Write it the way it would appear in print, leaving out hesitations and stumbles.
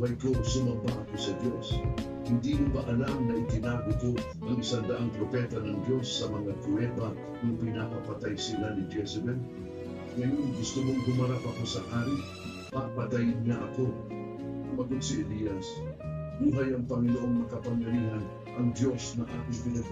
Sabay ko sumamba ako sa Diyos. Hindi mo ba alam na itinago ko ang 100 propeta ng Diyos sa mga kuweba nung pinapapatay sila ni Jezebel? Ngayon gusto mong humarap ako sa hari? Papatayin niya ako. Sumagot si Elias, buhay ang Panginoong makapangyarihan, ang Diyos na aking